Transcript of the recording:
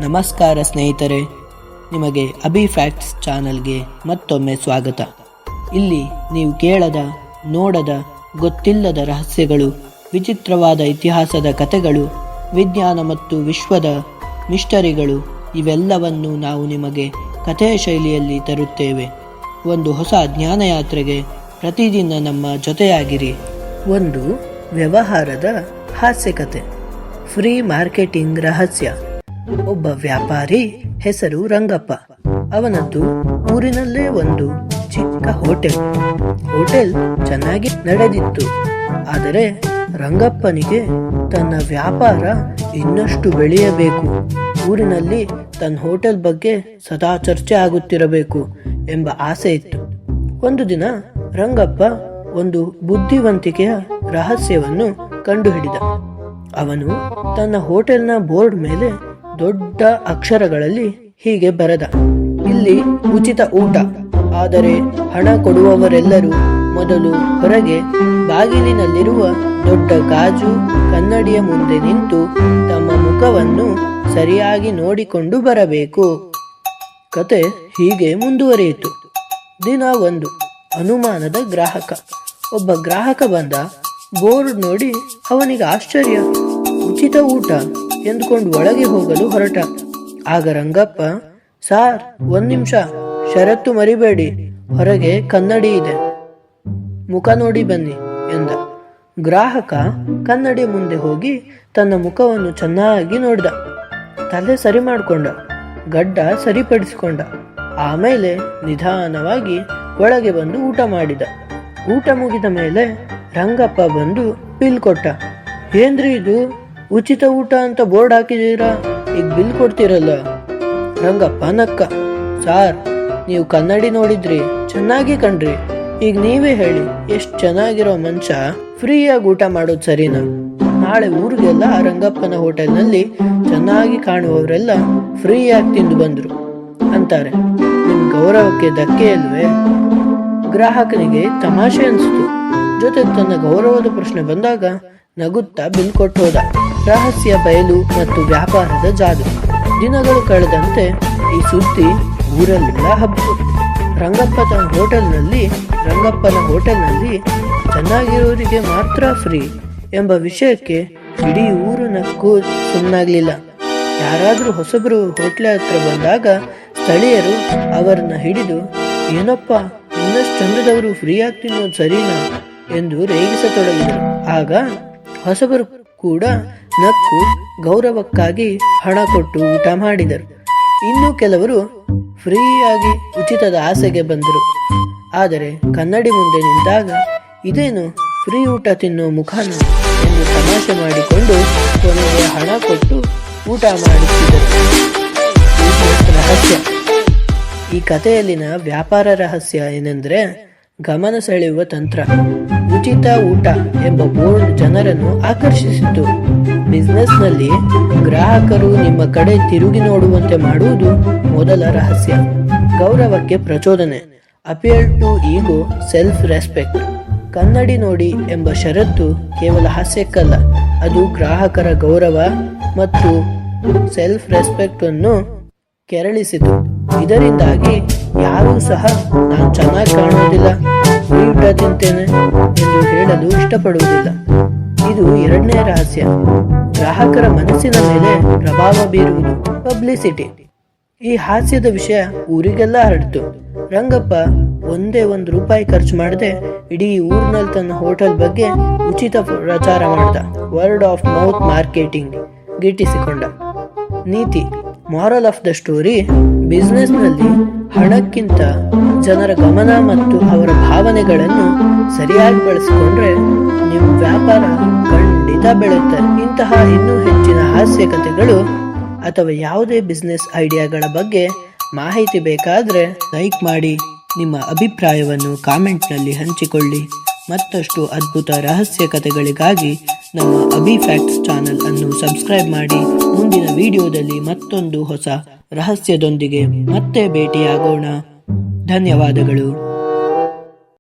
ನಮಸ್ಕಾರ ಸ್ನೇಹಿತರೆ, ನಿಮಗೆ ಅಭಿ ಫ್ಯಾಕ್ಟ್ಸ್ ಚಾನಲ್ಗೆ ಮತ್ತೊಮ್ಮೆ ಸ್ವಾಗತ. ಇಲ್ಲಿ ನೀವು ಕೇಳದ, ನೋಡದ, ಗೊತ್ತಿಲ್ಲದ ರಹಸ್ಯಗಳು, ವಿಚಿತ್ರವಾದ ಇತಿಹಾಸದ ಕಥೆಗಳು, ವಿಜ್ಞಾನ ಮತ್ತು ವಿಶ್ವದ ಮಿಸ್ಟರಿಗಳು ಇವೆಲ್ಲವನ್ನು ನಾವು ನಿಮಗೆ ಕಥೆಯ ಶೈಲಿಯಲ್ಲಿ ತರುತ್ತೇವೆ. ಒಂದು ಹೊಸ ಜ್ಞಾನಯಾತ್ರೆಗೆ ಪ್ರತಿದಿನ ನಮ್ಮ ಜೊತೆಯಾಗಿರಿ. ಒಂದು ವ್ಯವಹಾರದ ಹಾಸ್ಯಕತೆ, ಫ್ರೀ ಮಾರ್ಕೆಟಿಂಗ್ ರಹಸ್ಯ. ಒಬ್ಬ ವ್ಯಾಪಾರಿ ಹೆಸರು ರಂಗಪ್ಪ. ಅವನದ್ದು ಊರಿನಲ್ಲೇ ಒಂದು ಚಿಕ್ಕ ಹೋಟೆಲ್ ಚೆನ್ನಾಗಿ ನಡೆದಿತ್ತು. ಆದರೆ ರಂಗಪ್ಪನಿಗೆ ತನ್ನ ವ್ಯಾಪಾರ ಇನ್ನಷ್ಟು ಬೆಳೆಯಬೇಕು, ಊರಿನಲ್ಲಿ ತನ್ನ ಹೋಟೆಲ್ ಬಗ್ಗೆ ಸದಾ ಚರ್ಚೆ ಆಗುತ್ತಿರಬೇಕು ಎಂಬ ಆಸೆ ಇತ್ತು. ಒಂದು ದಿನ ರಂಗಪ್ಪ ಒಂದು ಬುದ್ಧಿವಂತಿಕೆಯ ರಹಸ್ಯವನ್ನು ಕಂಡುಹಿಡಿದ. ಅವನು ತನ್ನ ಹೋಟೆಲ್ನ ಬೋರ್ಡ್ ಮೇಲೆ ದೊಡ್ಡ ಅಕ್ಷರಗಳಲ್ಲಿ ಹೀಗೆ ಬರೆದ: ಇಲ್ಲಿ ಉಚಿತ ಊಟ, ಆದರೆ ಹಣ ಕೊಡುವವರೆಲ್ಲರೂ ಮೊದಲು ಹೊರಗೆ ಬಾಗಿಲಿನಲ್ಲಿರುವ ದೊಡ್ಡ ಗಾಜು ಕನ್ನಡಿಯ ಮುಂದೆ ನಿಂತು ತಮ್ಮ ಮುಖವನ್ನು ಸರಿಯಾಗಿ ನೋಡಿಕೊಂಡು ಬರಬೇಕು. ಕತೆ ಹೀಗೆ ಮುಂದುವರಿಯಿತು. ದಿನ ಒಂದು ಅನುಮಾನದ ಗ್ರಾಹಕ. ಒಬ್ಬ ಗ್ರಾಹಕ ಬಂದ. ಬೋರ್ಡ್ ನೋಡಿ ಅವನಿಗೆ ಆಶ್ಚರ್ಯ. ಉಚಿತ ಊಟ ಎಂದುಕೊಂಡು ಒಳಗೆ ಹೋಗಲು ಹೊರಟ. ಆಗ ರಂಗಪ್ಪ, ಸಾರ್, 1 ನಿಮಿಷ, ಷರತ್ತು ಮರಿಬೇಡಿ, ಹೊರಗೆ ಕನ್ನಡಿ ಇದೆ, ಮುಖ ನೋಡಿ ಬನ್ನಿ ಎಂದ. ಗ್ರಾಹಕ ಕನ್ನಡಿ ಮುಂದೆ ಹೋಗಿ ತನ್ನ ಮುಖವನ್ನು ಚೆನ್ನಾಗಿ ನೋಡಿದ. ತಲೆ ಸರಿ ಮಾಡಿಕೊಂಡ, ಗಡ್ಡ ಸರಿಪಡಿಸಿಕೊಂಡ. ಆಮೇಲೆ ನಿಧಾನವಾಗಿ ಒಳಗೆ ಬಂದು ಊಟ ಮಾಡಿದ. ಊಟ ಮುಗಿದ ಮೇಲೆ ರಂಗಪ್ಪ ಬಂದು ಬಿಲ್ ಕೊಟ್ಟ. ಏನ್ರಿ ಇದು, ಉಚಿತ ಊಟ ಅಂತ ಬೋರ್ಡ್ ಹಾಕಿದೀರಾ, ಈಗ ಬಿಲ್ ಕೊಡ್ತೀರಲ್ಲ? ರಂಗಪ್ಪ ನಕ್ಕ. ಸಾರ್, ನೀವು ಕನ್ನಡಿ ನೋಡಿದ್ರಿ, ಚೆನ್ನಾಗಿ ಕಂಡ್ರಿ, ಈಗ ನೀವೇ ಹೇಳಿ, ಎಷ್ಟು ಚೆನ್ನಾಗಿರೋ ಮನುಷ್ಯ ಫ್ರೀಯಾಗಿ ಊಟ ಮಾಡೋದು ಸರಿನಾ? ನಾಳೆ ಊರಿಗೆಲ್ಲ ರಂಗಪ್ಪನ ಹೋಟೆಲ್ನಲ್ಲಿ ಚೆನ್ನಾಗಿ ಕಾಣುವವರೆಲ್ಲ ಫ್ರೀಯಾಗಿ ತಿಂದು ಬಂದ್ರು ಅಂತಾರೆ. ನಿಮ್ ಗೌರವಕ್ಕೆ ಧಕ್ಕೆ ಅಲ್ವೇ? ಗ್ರಾಹಕನಿಗೆ ತಮಾಷೆ ಅನಿಸ್ತು. ಜೊತೆಗೆ ತನ್ನ ಗೌರವದ ಪ್ರಶ್ನೆ ಬಂದಾಗ ನಗುತ್ತಾ ಬಿಲ್ ಕೊಟ್ಟು ಹೋದ. ರಹಸ್ಯ ಬಯಲು ಮತ್ತು ವ್ಯಾಪಾರದ ಜಾದು. ದಿನಗಳು ಕಳೆದಂತೆ ಈ ಸುದ್ದಿ ಊರಲ್ಲೆಲ್ಲ ಹಬ್ಬಿತು. ರಂಗಪ್ಪನ ಹೋಟೆಲ್ನಲ್ಲಿ ಚೆನ್ನಾಗಿರೋರಿಗೆ ಮಾತ್ರ ಫ್ರೀ ಎಂಬ ವಿಷಯಕ್ಕೆ ಇಡೀ ಊರು ನಕ್ಕು ಸುಮ್ಮನಾಗ್ಲಿಲ್ಲ. ಯಾರಾದ್ರೂ ಹೊಸಬರು ಹೋಟ್ಲೆ ಹತ್ರ ಬಂದಾಗ ಸ್ಥಳೀಯರು ಅವರನ್ನ ಹಿಡಿದು, ಏನಪ್ಪ, ಇನ್ನಷ್ಟು ಚಂದದವರು ಫ್ರೀಯಾಗಿ ತಿನ್ನೋದು ಸರಿನಾ ಎಂದು ರೇಗಿಸತೊಡಗಿದರು. ಆಗ ಹೊಸಬರು ಕೂಡ ನಕ್ಕು ಗೌರವಕ್ಕಾಗಿ ಹಣ ಕೊಟ್ಟು ಊಟ ಮಾಡಿದರು. ಇನ್ನು ಕೆಲವರು ಫ್ರೀಯಾಗಿ ಉಚಿತದ ಆಸೆಗೆ ಬಂದರು. ಆದರೆ ಕನ್ನಡಿ ಮುಂದೆ ನಿಂತಾಗ ಇದೇನು ಫ್ರೀ ಊಟ ತಿನ್ನೋ ಮುಖಾನ ಎಂದು ತಮಾಷೆ ಮಾಡಿಕೊಂಡು ಕೊನೆಗೆ ಹಣ ಕೊಟ್ಟು ಊಟ ಮಾಡುತ್ತಿದ್ದರು. ರಹಸ್ಯ. ಈ ಕಥೆಯಲ್ಲಿನ ವ್ಯಾಪಾರ ರಹಸ್ಯ ಏನೆಂದರೆ ಗಮನ ಸೆಳೆಯುವ ತಂತ್ರ. ಉಚಿತ ಊಟ ಎಂಬ ಬೋರ್ಡ್ ಜನರನ್ನು ಆಕರ್ಷಿಸಿತು. ಬಿಸ್ನೆಸ್ನಲ್ಲಿ ಗ್ರಾಹಕರು ನಿಮ್ಮ ಕಡೆ ತಿರುಗಿ ನೋಡುವಂತೆ ಮಾಡುವುದು ಮೊದಲ ರಹಸ್ಯ. ಗೌರವಕ್ಕೆ ಪ್ರಚೋದನೆ. Appear to ego, self respect. ಕನ್ನಡಿ ನೋಡಿ ಎಂಬ ಷರತ್ತು ಕೇವಲ ಹಾಸ್ಯಕ್ಕಲ್ಲ, ಅದು ಗ್ರಾಹಕರ ಗೌರವ ಮತ್ತು ಸೆಲ್ಫ್ ರೆಸ್ಪೆಕ್ಟ್ ಅನ್ನು ಕೆರಳಿಸಿತು. ಇದರಿಂದಾಗಿ ಯಾರೂ ಸಹ ನಾನು ಚೆನ್ನಾಗಿ ಕಾಣುವುದಿಲ್ಲ, ಊಟ ತಿಂತೇನೆ ಎಂದು ಹೇಳಲು ಇಷ್ಟಪಡುವುದಿಲ್ಲ. ಇದು ಎರಡನೇ ರಹಸ್ಯ. ಗ್ರಾಹಕರ ಮನಸ್ಸಿನ ಮೇಲೆ ಪ್ರಭಾವ ಬೀರುವುದು, ಪಬ್ಲಿಸಿಟಿ. ಈ ಹಾಸ್ಯದ ವಿಷಯ ಊರಿಗೆಲ್ಲ ಹರಡಿತು. ರಂಗಪ್ಪ ಒಂದೇ ₹1 ಖರ್ಚು ಮಾಡದೆ ಇಡೀ ಊರಿನಲ್ಲಿ ತನ್ನ ಹೋಟೆಲ್ ಬಗ್ಗೆ ಉಚಿತ ಪ್ರಚಾರ ಮಾಡಿದ. ವರ್ಡ್ ಆಫ್ ಮೌತ್ ಮಾರ್ಕೆಟಿಂಗ್ ಗಿಟ್ಟಿಸಿಕೊಂಡ. ನೀತಿ, ಮಾರಲ್ ಆಫ್ ದ ಸ್ಟೋರಿ: ಬಿಸ್ನೆಸ್ನಲ್ಲಿ ಹಣಕ್ಕಿಂತ ಜನರ ಗಮನ ಮತ್ತು ಅವರ ಭಾವನೆಗಳನ್ನು ಸರಿಯಾಗಿ ಬಳಸಿಕೊಂಡ್ರೆ ನಿಮ್ಮ ವ್ಯಾಪಾರ ಖಂಡಿತ ಬೆಳೆಯುತ್ತೆ. ಇಂತಹ ಇನ್ನೂ ಹೆಚ್ಚಿನ ಹಾಸ್ಯ ಕಥೆಗಳು ಅಥವಾ ಯಾವುದೇ ಬಿಸ್ನೆಸ್ ಐಡಿಯಾಗಳ ಬಗ್ಗೆ ಮಾಹಿತಿ ಬೇಕಾದರೆ ಲೈಕ್ ಮಾಡಿ, ನಿಮ್ಮ ಅಭಿಪ್ರಾಯವನ್ನು ಕಾಮೆಂಟ್ನಲ್ಲಿ ಹಂಚಿಕೊಳ್ಳಿ. ಮತ್ತಷ್ಟು ಅದ್ಭುತ ರಹಸ್ಯ ಕಥೆಗಳಿಗಾಗಿ ನಮ್ಮ ಅಭಿ ಫ್ಯಾಕ್ಟ್ಸ್ ಚಾನಲ್ ಅನ್ನು ಸಬ್ಸ್ಕ್ರೈಬ್ ಮಾಡಿ. ಮುಂದಿನ ವಿಡಿಯೋದಲ್ಲಿ ಮತ್ತೊಂದು ಹೊಸ ರಹಸ್ಯದೊಂದಿಗೆ ಮತ್ತೆ ಭೇಟಿಯಾಗೋಣ. ಧನ್ಯವಾದಗಳು.